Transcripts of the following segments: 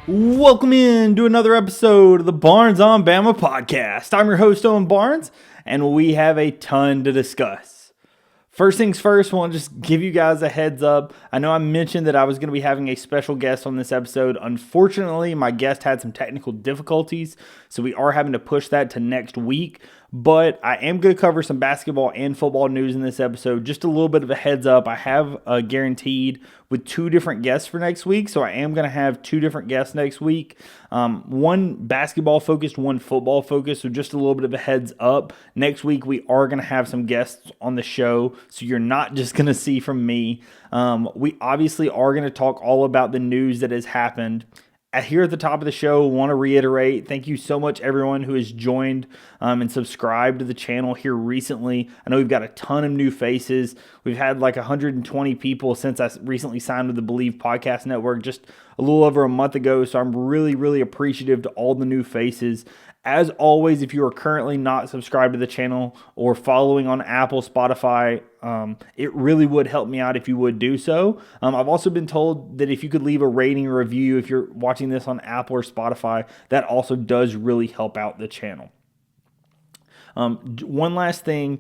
Welcome in to another episode of the Barnes on Bama podcast. I'm your host, Owen Barnes, and we have a ton to discuss. First things first, I want to just give you guys a heads up. I know I mentioned that I was going to be having a special guest on this episode. Unfortunately, my guest had some technical difficulties, so we are having to push that to next week. But I am going to cover some basketball and football news in this episode. Just a little bit of a heads up. I have guaranteed with two different guests for next week. So I am going to have two different guests next week. One basketball focused, one football focused. So just a little bit of a heads up. Next week we are going to have some guests on the show. So you're not just going to see from me. We obviously are going to talk all about the news that has happened. Here at the top of the show, I want to reiterate, thank you so much everyone who has joined and subscribed to the channel here recently. I know we've got a ton of new faces. We've had like 120 people since I recently signed with the Believe Podcast Network just a little over a month ago. So I'm really, really appreciative to all the new faces. As always, if you are currently not subscribed to the channel or following on Apple, Spotify, it really would help me out if you would do so. I've also been told that if you could leave a rating or review if you're watching this on Apple or Spotify, that also does really help out the channel. One last thing,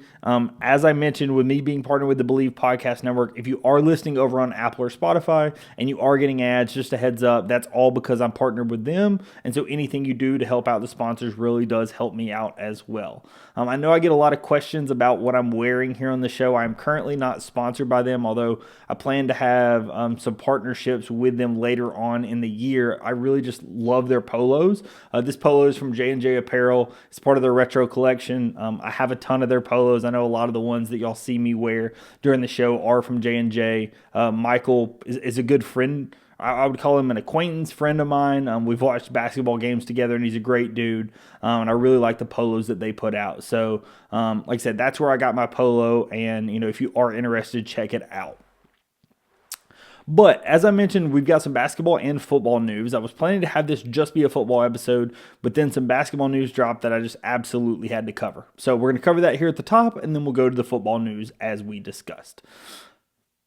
as I mentioned, with me being partnered with the Believe Podcast Network, if you are listening over on Apple or Spotify and you are getting ads, just a heads up, that's all because I'm partnered with them. And so anything you do to help out the sponsors really does help me out as well. I know I get a lot of questions about what I'm wearing here on the show. I'm currently not sponsored by them, although I plan to have some partnerships with them later on in the year. I really just love their polos. This polo is from J&J Apparel. It's part of their retro collection. I have a ton of their polos. I know a lot of the ones that y'all see me wear during the show are from J&J. Michael is a good friend. I would call him an acquaintance friend of mine. We've watched basketball games together, and he's a great dude. And I really like the polos that they put out. So, like I said, that's where I got my polo. And, if you are interested, check it out. But as I mentioned, we've got some basketball and football news. I was planning to have this just be a football episode, but then some basketball news dropped that I just absolutely had to cover. So we're going to cover that here at the top, and then we'll go to the football news as we discussed.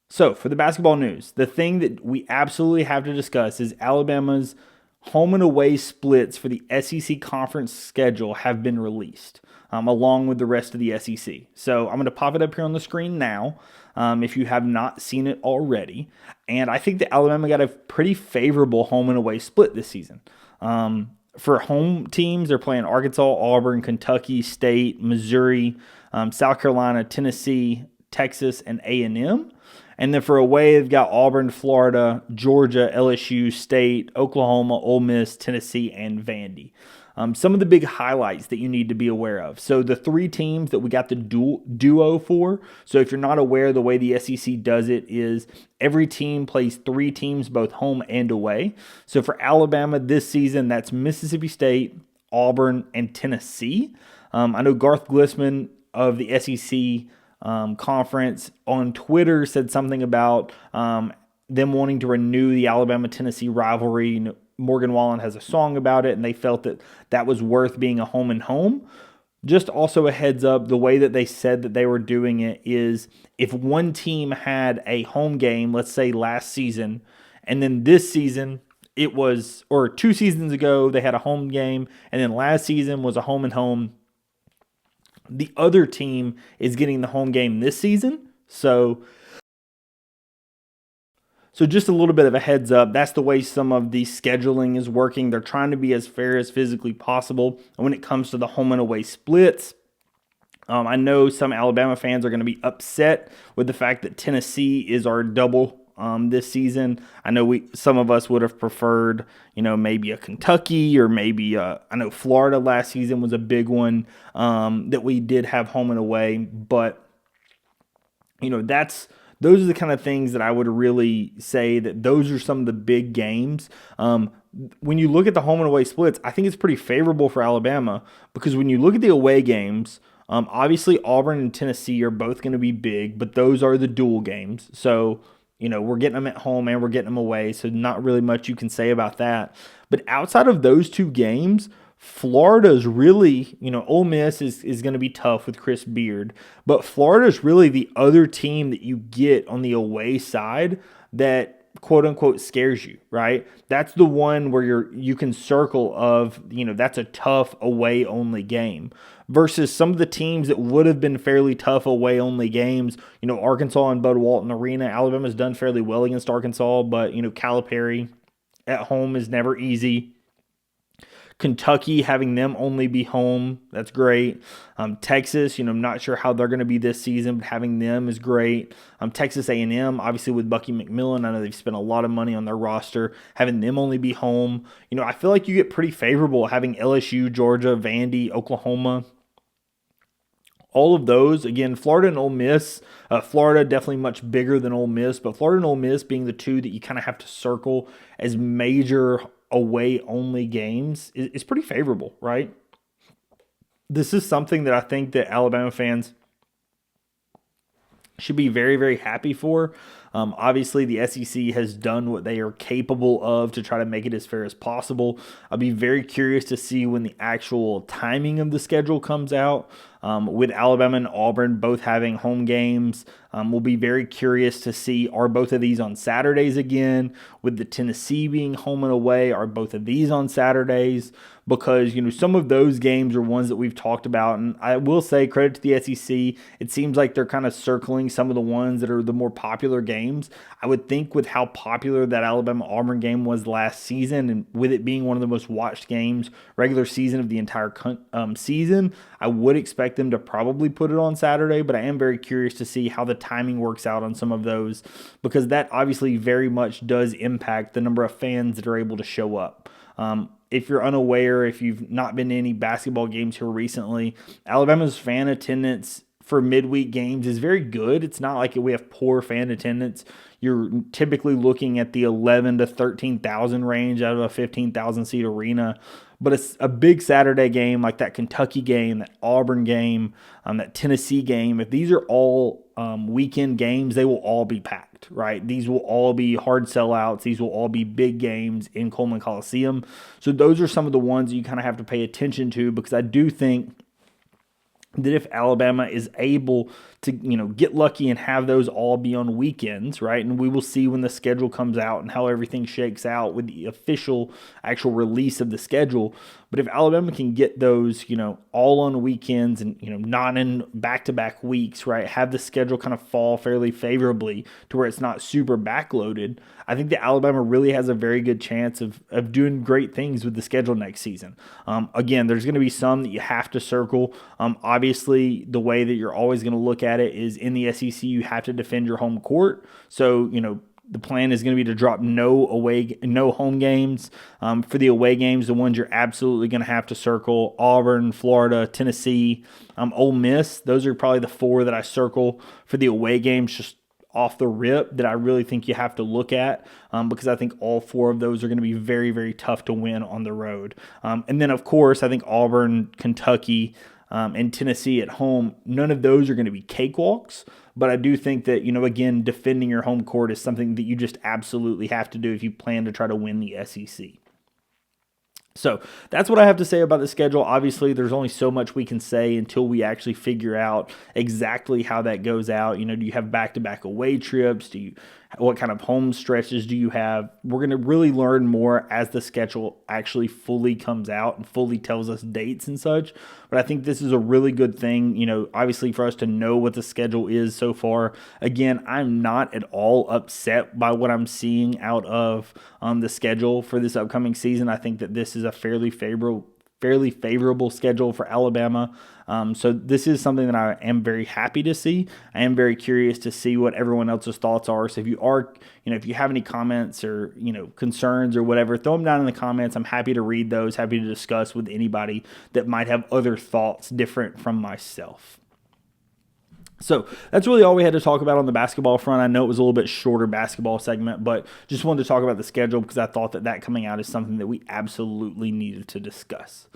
So for the basketball news, the thing that we absolutely have to discuss is Alabama's home and away splits for the SEC conference schedule have been released, along with the rest of the SEC. So I'm going to pop it up here on the screen now. If you have not seen it already. And I think that Alabama got a pretty favorable home and away split this season. For home teams, they're playing Arkansas, Auburn, Kentucky, State, Missouri, South Carolina, Tennessee, Texas, and A&M. And then for away, they've got Auburn, Florida, Georgia, LSU, State, Oklahoma, Ole Miss, Tennessee, and Vandy. Some of the big highlights that you need to be aware of. So the three teams that we got the duo for. So if you're not aware, the way the SEC does it is every team plays three teams, both home and away. So for Alabama this season, that's Mississippi State, Auburn, and Tennessee. I know Garth Glissman of the SEC conference on Twitter said something about them wanting to renew the Alabama-Tennessee rivalry. Morgan Wallen has a song about it, and they felt that that was worth being a home and home. Just also a heads up, the way that they said that they were doing it is if one team had a home game, let's say last season, and then this season it was, or 2 seasons ago, they had a home game, and then last season was a home and home, the other team is getting the home game this season. So just a little bit of a heads up. That's the way some of the scheduling is working. They're trying to be as fair as physically possible. And when it comes to the home and away splits, I know some Alabama fans are going to be upset with the fact that Tennessee is our double this season. I know some of us would have preferred, maybe a Kentucky or maybe I know Florida last season was a big one that we did have home and away. But, those are the kind of things that I would really say that those are some of the big games. When you look at the home and away splits, I think it's pretty favorable for Alabama because when you look at the away games, obviously Auburn and Tennessee are both going to be big, but those are the dual games. So, we're getting them at home and we're getting them away, so not really much you can say about that. But outside of those two games, Florida's really, Ole Miss is going to be tough with Chris Beard, but Florida's really the other team that you get on the away side that quote unquote scares you, right? That's the one where you can circle of, that's a tough away only game versus some of the teams that would have been fairly tough away only games. Arkansas and Bud Walton Arena. Alabama's done fairly well against Arkansas, but Calipari at home is never easy. Kentucky, having them only be home, that's great. Texas, I'm not sure how they're going to be this season, but having them is great. Texas A&M, obviously with Bucky McMillan, I know they've spent a lot of money on their roster. Having them only be home, I feel like you get pretty favorable having LSU, Georgia, Vandy, Oklahoma. All of those, again, Florida and Ole Miss. Florida definitely much bigger than Ole Miss, but Florida and Ole Miss being the two that you kind of have to circle as major away only games is pretty favorable, right? This is something that I think that Alabama fans should be very, very happy for. Obviously, the SEC has done what they are capable of to try to make it as fair as possible. I'll be very curious to see when the actual timing of the schedule comes out. With Alabama and Auburn both having home games, we'll be very curious to see, are both of these on Saturdays again? With the Tennessee being home and away, are both of these on Saturdays? Because, some of those games are ones that we've talked about. And I will say, credit to the SEC, it seems like they're kind of circling some of the ones that are the more popular games. I would think with how popular that Alabama-Auburn game was last season, and with it being one of the most watched games, regular season of the entire season, I would expect them to probably put it on Saturday, but I am very curious to see how the timing works out on some of those, because that obviously very much does impact the number of fans that are able to show up. If you're unaware, if you've not been to any basketball games here recently, Alabama's fan attendance for midweek games is very good. It's not like we have poor fan attendance. You're typically looking at the 11 to 13,000 range out of a 15,000 seat arena. But it's a big Saturday game like that Kentucky game, that Auburn game, that Tennessee game. If these are all weekend games, they will all be packed, right? These will all be hard sellouts. These will all be big games in Coleman Coliseum. So those are some of the ones you kind of have to pay attention to, because I do think that if Alabama is able to, get lucky and have those all be on weekends, right? And we will see when the schedule comes out and how everything shakes out with the official actual release of the schedule. But if Alabama can get those, all on weekends and, not in back-to-back weeks, right? Have the schedule kind of fall fairly favorably to where it's not super backloaded, I think that Alabama really has a very good chance of doing great things with the schedule next season. Again, there's going to be some that you have to circle. Obviously, the way that you're always going to look at it is in the SEC, you have to defend your home court. So, the plan is going to be to drop no home games. For the away games, the ones you're absolutely going to have to circle: Auburn, Florida, Tennessee, Ole Miss. Those are probably the four that I circle for the away games, just off the rip, that I really think you have to look at, because I think all four of those are going to be very, very tough to win on the road. And then, of course, I think Auburn, Kentucky, and Tennessee at home, none of those are going to be cakewalks. But I do think that, again, defending your home court is something that you just absolutely have to do if you plan to try to win the SEC. So that's what I have to say about the schedule. Obviously, there's only so much we can say until we actually figure out exactly how that goes out. Do you have back-to-back away trips? What kind of home stretches do you have? We're going to really learn more as the schedule actually fully comes out and fully tells us dates and such. But I think this is a really good thing, obviously for us to know what the schedule is so far. Again, I'm not at all upset by what I'm seeing out of the schedule for this upcoming season. I think that this is a fairly favorable schedule for Alabama. So this is something that I am very happy to see. I am very curious to see what everyone else's thoughts are. So if you are, if you have any comments or, concerns or whatever, throw them down in the comments. I'm happy to read those, happy to discuss with anybody that might have other thoughts different from myself. So that's really all we had to talk about on the basketball front. I know it was a little bit shorter basketball segment, but just wanted to talk about the schedule because I thought that coming out is something that we absolutely needed to discuss.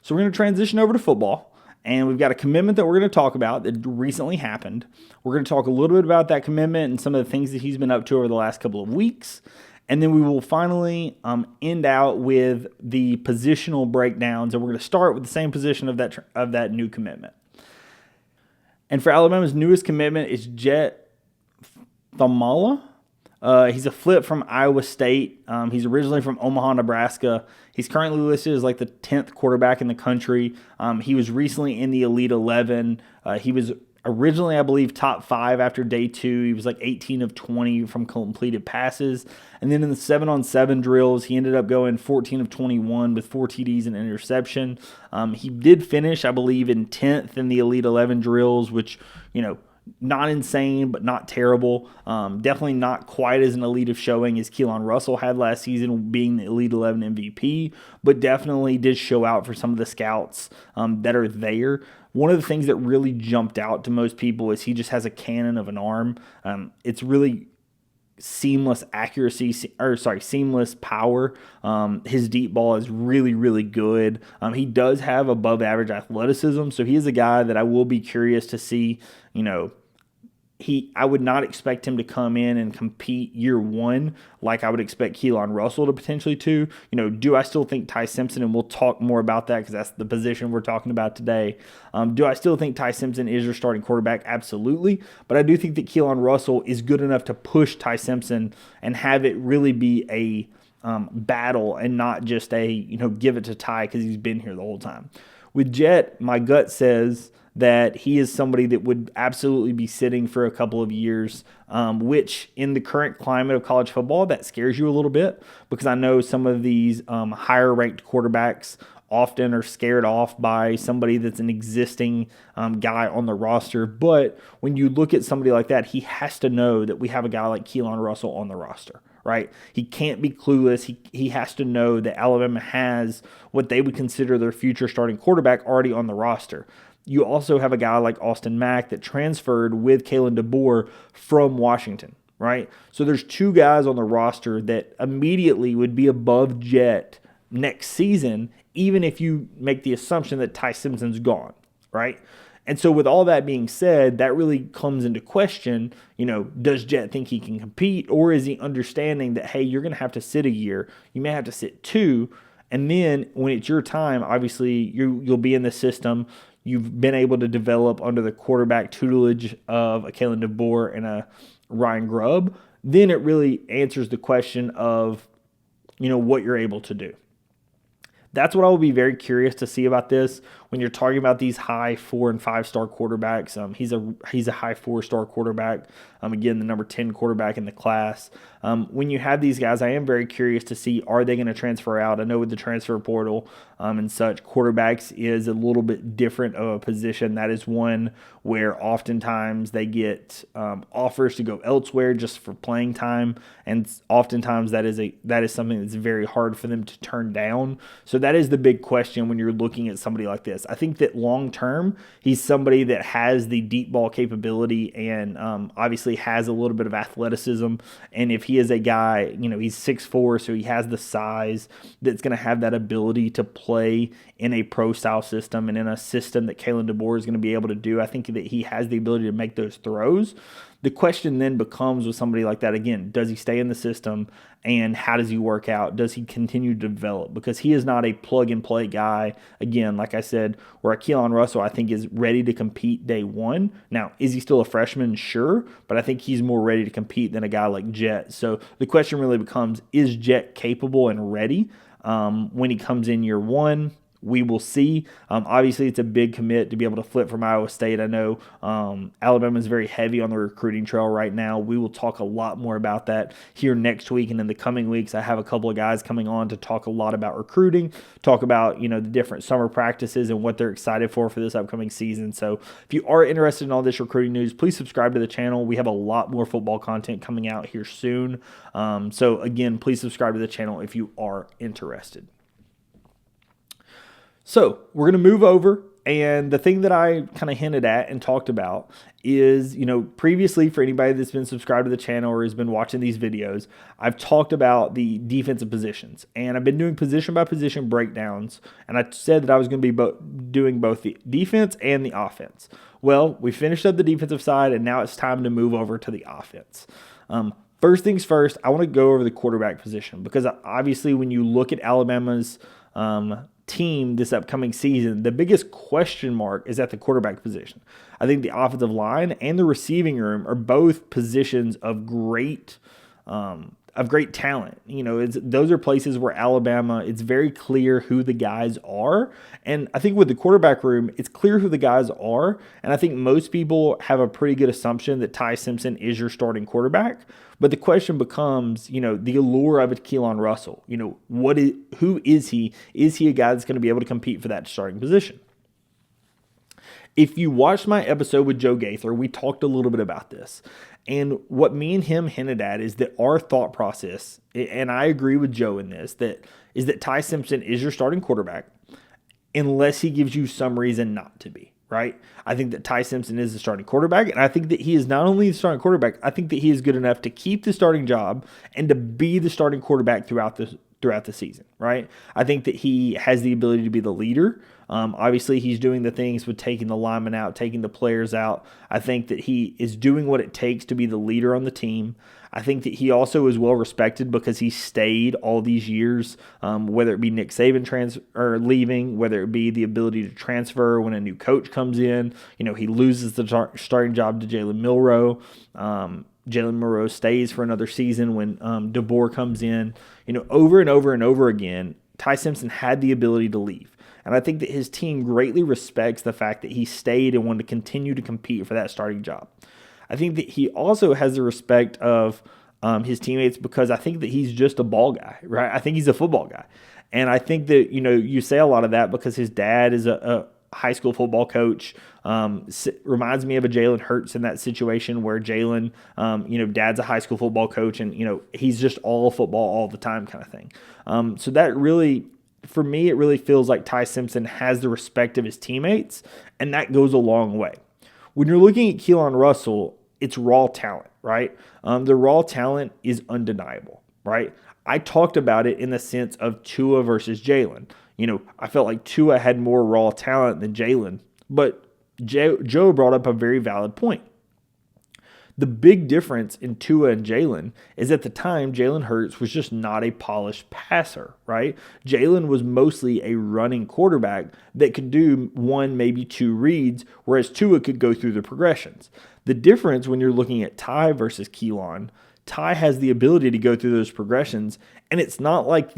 So we're going to transition over to football, and we've got a commitment that we're going to talk about that recently happened. We're going to talk a little bit about that commitment and some of the things that he's been up to over the last couple of weeks. And then we will finally end out with the positional breakdowns, and we're going to start with the same position of that new commitment. And for Alabama's newest commitment is Jett Thomalla. He's a flip from Iowa State. He's originally from Omaha, Nebraska. He's currently listed as like the 10th quarterback in the country. He was recently in the Elite 11. He was originally, I believe, top 5 after day 2. He was like 18 of 20 from completed passes. And then in the 7-on-7 drills, he ended up going 14 of 21 with 4 TDs and interception. He did finish, I believe, in 10th in the Elite 11 drills, which, not insane, but not terrible. Definitely not quite as an elite of showing as Keelan Russell had last season, being the Elite 11 MVP, but definitely did show out for some of the scouts that are there. One of the things that really jumped out to most people is he just has a cannon of an arm. It's really seamless seamless power. His deep ball is really, really good. He does have above average athleticism, so he is a guy that I will be curious to see, I would not expect him to come in and compete year one like I would expect Keelan Russell to potentially do. Do I still think Ty Simpson, and we'll talk more about that because that's the position we're talking about today. Do I still think Ty Simpson is your starting quarterback? Absolutely. But I do think that Keelan Russell is good enough to push Ty Simpson and have it really be a battle and not just give it to Ty because he's been here the whole time. With Jett, my gut says that he is somebody that would absolutely be sitting for a couple of years, which in the current climate of college football, that scares you a little bit because I know some of these higher ranked quarterbacks often are scared off by somebody that's an existing guy on the roster. But when you look at somebody like that, he has to know that we have a guy like Keelan Russell on the roster, right? He can't be clueless. He has to know that Alabama has what they would consider their future starting quarterback already on the roster. You also have a guy like Austin Mack that transferred with Kalen DeBoer from Washington, right? So there's 2 guys on the roster that immediately would be above Jett next season, even if you make the assumption that Ty Simpson's gone, right? And so with all that being said, that really comes into question, does Jett think he can compete, or is he understanding that, hey, you're going to have to sit a year, you may have to sit 2, and then when it's your time, obviously you'll be in the system. You've been able to develop under the quarterback tutelage of a Kalen DeBoer and a Ryan Grubb. Then it really answers the question of, what you're able to do. That's what I will be very curious to see about this when you're talking about these high 4 and 5 star quarterbacks. He's a high 4-star quarterback. Again, the number 10 quarterback in the class. When you have these guys, I am very curious to see, are they going to transfer out? I know with the transfer portal and such, quarterbacks is a little bit different of a position. That is one where oftentimes they get offers to go elsewhere just for playing time, and oftentimes that is something that's very hard for them to turn down. So that is the big question when you're looking at somebody like this. I think that long term, he's somebody that has the deep ball capability and obviously has a little bit of athleticism. And if he is a guy, he's 6'4", so he has the size that's going to have that ability to play in a pro style system and in a system that Kalen DeBoer is going to be able to do. I think that he has the ability to make those throws. The question then becomes with somebody like that, again, does he stay in the system and how does he work out? Does he continue to develop? Because he is not a plug-and-play guy. Again, like I said, where Keelan Russell, I think, is ready to compete day one. Now, is he still a freshman? Sure, but I think he's more ready to compete than a guy like Jett. So the question really becomes, is Jett capable and ready when he comes in year one? We will see. Obviously, it's a big commit to be able to flip from Iowa State. I know Alabama is very heavy on the recruiting trail right now. We will talk a lot more about that here next week and in the coming weeks. I have a couple of guys coming on to talk a lot about recruiting, talk about the different summer practices and what they're excited for this upcoming season. So if you are interested in all this recruiting news, please subscribe to the channel. We have a lot more football content coming out here soon. So again, please subscribe to the channel if you are interested. So we're going to move over, and the thing that I kind of hinted at and talked about is, previously for anybody that's been subscribed to the channel or has been watching these videos, I've talked about the defensive positions, and I've been doing position by position breakdowns, and I said that I was going to be doing both the defense and the offense. Well, we finished up the defensive side, and now it's time to move over to the offense. First things first, I want to go over the quarterback position because obviously when you look at Alabama's team this upcoming season, the biggest question mark is at the quarterback position. I think the offensive line and the receiving room are both positions of great of great talent. Those are places where Alabama, it's very clear who the guys are. And I think with the quarterback room, it's clear who the guys are. And I think most people have a pretty good assumption that Ty Simpson is your starting quarterback. But the question becomes, the allure of it, Keelan Russell. Who is he? Is he a guy that's going to be able to compete for that starting position? If you watched my episode with Joe Gaither, we talked a little bit about this. And what me and him hinted at is that our thought process, and I agree with Joe in this, is that Ty Simpson is your starting quarterback unless he gives you some reason not to be, right? I think that Ty Simpson is the starting quarterback, and I think that he is not only the starting quarterback, I think that he is good enough to keep the starting job and to be the starting quarterback throughout the season, right? I think that he has the ability to be the leader. Obviously, he's doing the things with taking the linemen out, taking the players out. I think that he is doing what it takes to be the leader on the team. I think that he also is well respected because he stayed all these years, whether it be Nick Saban leaving, whether it be the ability to transfer when a new coach comes in. He loses the starting job to Jalen Milroe. Jalen Milroe stays for another season when DeBoer comes in. Over and over and over again, Ty Simpson had the ability to leave. And I think that his team greatly respects the fact that he stayed and wanted to continue to compete for that starting job. I think that he also has the respect of his teammates because I think that he's just a ball guy, right? I think he's a football guy. And I think that, you say a lot of that because his dad is a high school football coach. Reminds me of a Jalen Hurts in that situation where Jalen, dad's a high school football coach and, he's just all football all the time kind of thing. So that really, for me, it really feels like Ty Simpson has the respect of his teammates, and that goes a long way. When you're looking at Keelan Russell, it's raw talent, right? The raw talent is undeniable, right? I talked about it in the sense of Tua versus Jalen. I felt like Tua had more raw talent than Jalen, but Joe brought up a very valid point. The big difference in Tua and Jalen is at the time, Jalen Hurts was just not a polished passer, right? Jalen was mostly a running quarterback that could do one, maybe two reads, whereas Tua could go through the progressions. The difference when you're looking at Ty versus Keelan, Ty has the ability to go through those progressions, and it's not like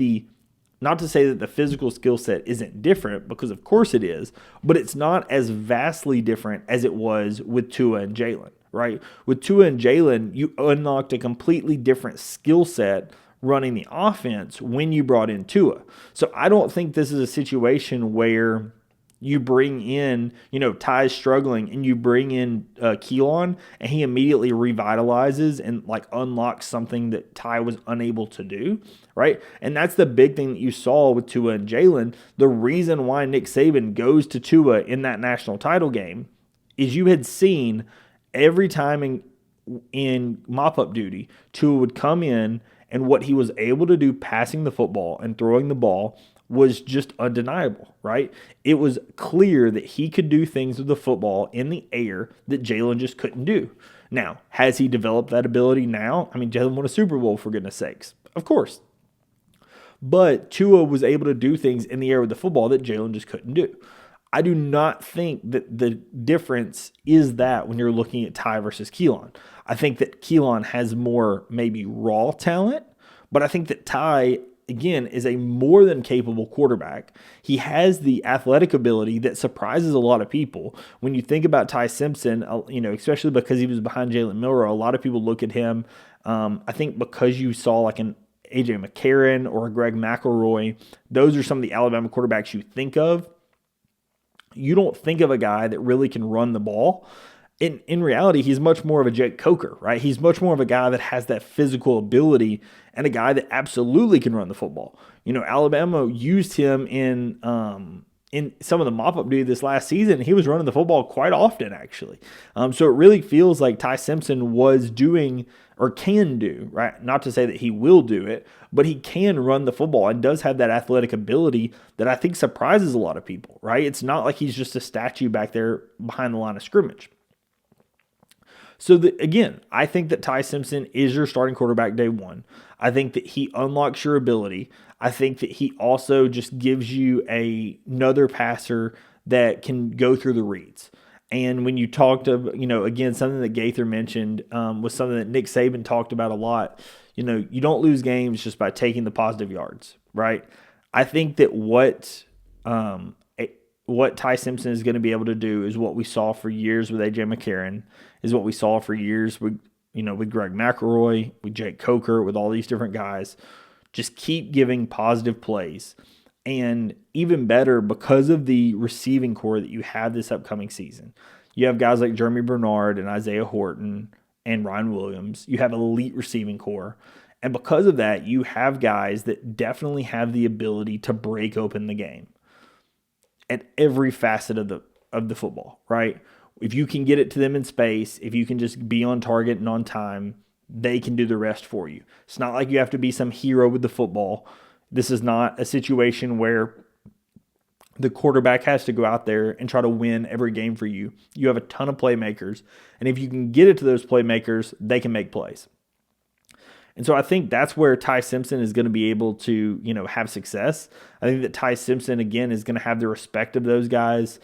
not to say that the physical skill set isn't different, because of course it is, but it's not as vastly different as it was with Tua and Jalen, right? With Tua and Jalen, you unlocked a completely different skill set running the offense when you brought in Tua. So I don't think this is a situation where you bring in, Ty's struggling and you bring in Keelan and he immediately revitalizes and unlocks something that Ty was unable to do, right? And that's the big thing that you saw with Tua and Jalen. The reason why Nick Saban goes to Tua in that national title game is you had seen every time in mop-up duty, Tua would come in and what he was able to do passing the football and throwing the ball was just undeniable, right? It was clear that he could do things with the football in the air that Jalen just couldn't do. Now, has he developed that ability now? I mean, Jalen won a Super Bowl, for goodness sakes. Of course. But Tua was able to do things in the air with the football that Jalen just couldn't do. I do not think that the difference is that when you're looking at Ty versus Keelan. I think that Keelan has more maybe raw talent, but I think that Ty, again, is a more than capable quarterback. He has the athletic ability that surprises a lot of people. When you think about Ty Simpson, especially because he was behind Jalen Milroe, a lot of people look at him, I think because you saw like an A.J. McCarron or a Greg McElroy, those are some of the Alabama quarterbacks you think of. You don't think of a guy that really can run the ball. In reality, he's much more of a Jake Coker, right? He's much more of a guy that has that physical ability and a guy that absolutely can run the football. Alabama used him in some of the mop-up duty this last season. He was running the football quite often, actually. So it really feels like Ty Simpson was doing or can do, right? Not to say that he will do it, but he can run the football and does have that athletic ability that I think surprises a lot of people, right? It's not like he's just a statue back there behind the line of scrimmage. So, again, I think that Ty Simpson is your starting quarterback day one. I think that he unlocks your ability. I think that he also just gives you another passer that can go through the reads. And when you talked of, again, something that Gaither mentioned was something that Nick Saban talked about a lot. You don't lose games just by taking the positive yards, right? I think that what Ty Simpson is going to be able to do is what we saw for years with AJ McCarron, is what we saw for years with Greg McElroy, with Jake Coker, with all these different guys. Just keep giving positive plays. And even better, because of the receiving core that you have this upcoming season, you have guys like Jeremy Bernard and Isaiah Horton and Ryan Williams. You have elite receiving core. And because of that, you have guys that definitely have the ability to break open the game at every facet of the football, right? If you can get it to them in space, if you can just be on target and on time, they can do the rest for you. It's not like you have to be some hero with the football. This is not a situation where the quarterback has to go out there and try to win every game for you. You have a ton of playmakers, and if you can get it to those playmakers, they can make plays. And so I think that's where Ty Simpson is going to be able to, have success. I think that Ty Simpson, again, is going to have the respect of those guys.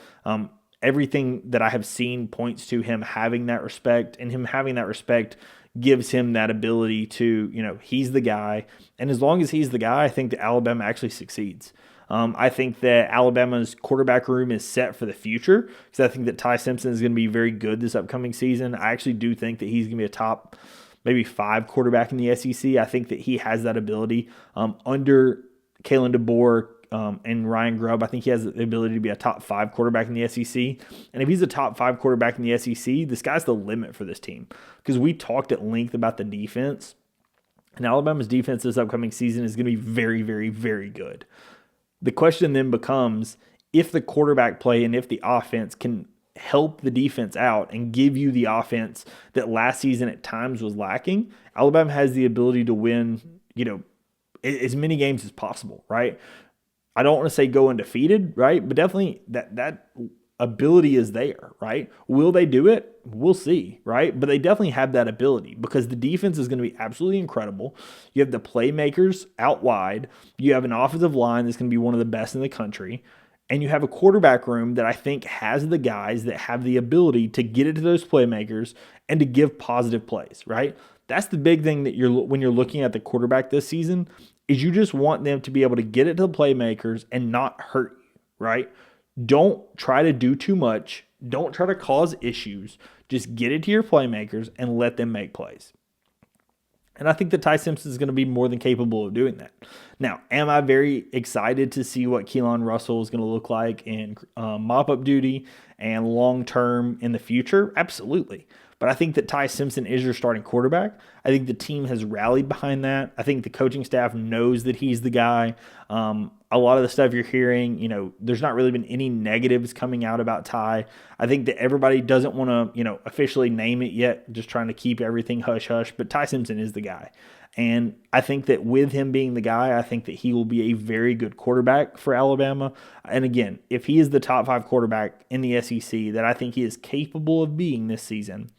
Everything that I have seen points to him having that respect, and him having that respect gives him that ability to, he's the guy. And as long as he's the guy, I think that Alabama actually succeeds. I think that Alabama's quarterback room is set for the future because I think that Ty Simpson is going to be very good this upcoming season. I actually do think that he's going to be a top maybe 5 quarterback in the SEC. I think that he has that ability. Under Kalen DeBoer and Ryan Grubb, I think he has the ability to be a top 5 quarterback in the SEC. And if he's a top 5 quarterback in the SEC, the sky's the limit for this team. Because we talked at length about the defense. And Alabama's defense this upcoming season is going to be very, very, very good. The question then becomes, if the quarterback play and if the offense can help the defense out and give you the offense that last season at times was lacking, Alabama has the ability to win, as many games as possible, right? I don't want to say go undefeated, right? But definitely that ability is there, right? Will they do it? We'll see, right? But they definitely have that ability because the defense is going to be absolutely incredible. You have the playmakers out wide. You have an offensive line that's going to be one of the best in the country. And you have a quarterback room that I think has the guys that have the ability to get it to those playmakers and to give positive plays, right? That's the big thing that when you're looking at the quarterback this season is you just want them to be able to get it to the playmakers and not hurt you, right? Don't try to do too much. Don't try to cause issues. Just get it to your playmakers and let them make plays. And I think that Ty Simpson is going to be more than capable of doing that. Now, am I very excited to see what Keelan Russell is going to look like in mop-up duty and long-term in the future? Absolutely. But I think that Ty Simpson is your starting quarterback. I think the team has rallied behind that. I think the coaching staff knows that he's the guy. A lot of the stuff you're hearing, there's not really been any negatives coming out about Ty. I think that everybody doesn't want to, officially name it yet, just trying to keep everything hush-hush. But Ty Simpson is the guy. And I think that with him being the guy, I think that he will be a very good quarterback for Alabama. And again, if he is the top 5 quarterback in the SEC that I think he is capable of being this season,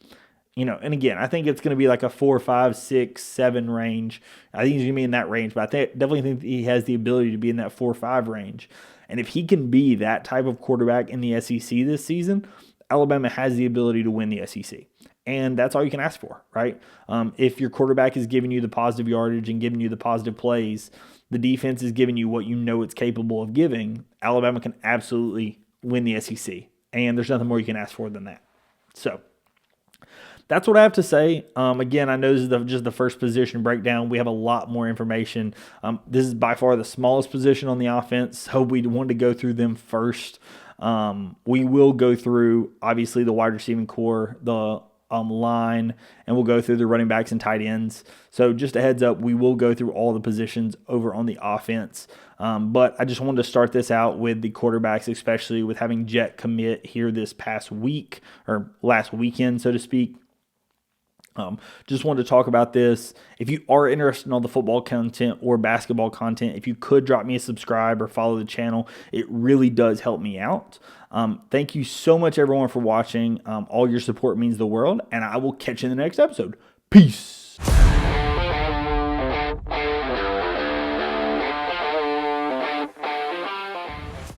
and again, I think it's going to be like a 4, 5, 6, 7 range. I think he's going to be in that range, but I definitely think he has the ability to be in that 4, 5 range. And if he can be that type of quarterback in the SEC this season, Alabama has the ability to win the SEC. And that's all you can ask for, right? If your quarterback is giving you the positive yardage and giving you the positive plays, the defense is giving you what you know it's capable of giving, Alabama can absolutely win the SEC. And there's nothing more you can ask for than that. So that's what I have to say. Again, I know this is just the first position breakdown. We have a lot more information. This is by far the smallest position on the offense, so we wanted to go through them first. We will go through, obviously, the wide receiving core, the line, and we'll go through the running backs and tight ends. So just a heads up, we will go through all the positions over on the offense. But I just wanted to start this out with the quarterbacks, especially with having Jett commit here this past week, or last weekend, so to speak. Just wanted to talk about this. If you are interested in all the football content or basketball content, if you could drop me a subscribe or follow the channel, it really does help me out. Thank you so much, everyone, for watching. All your support means the world, and I will catch you in the next episode. Peace.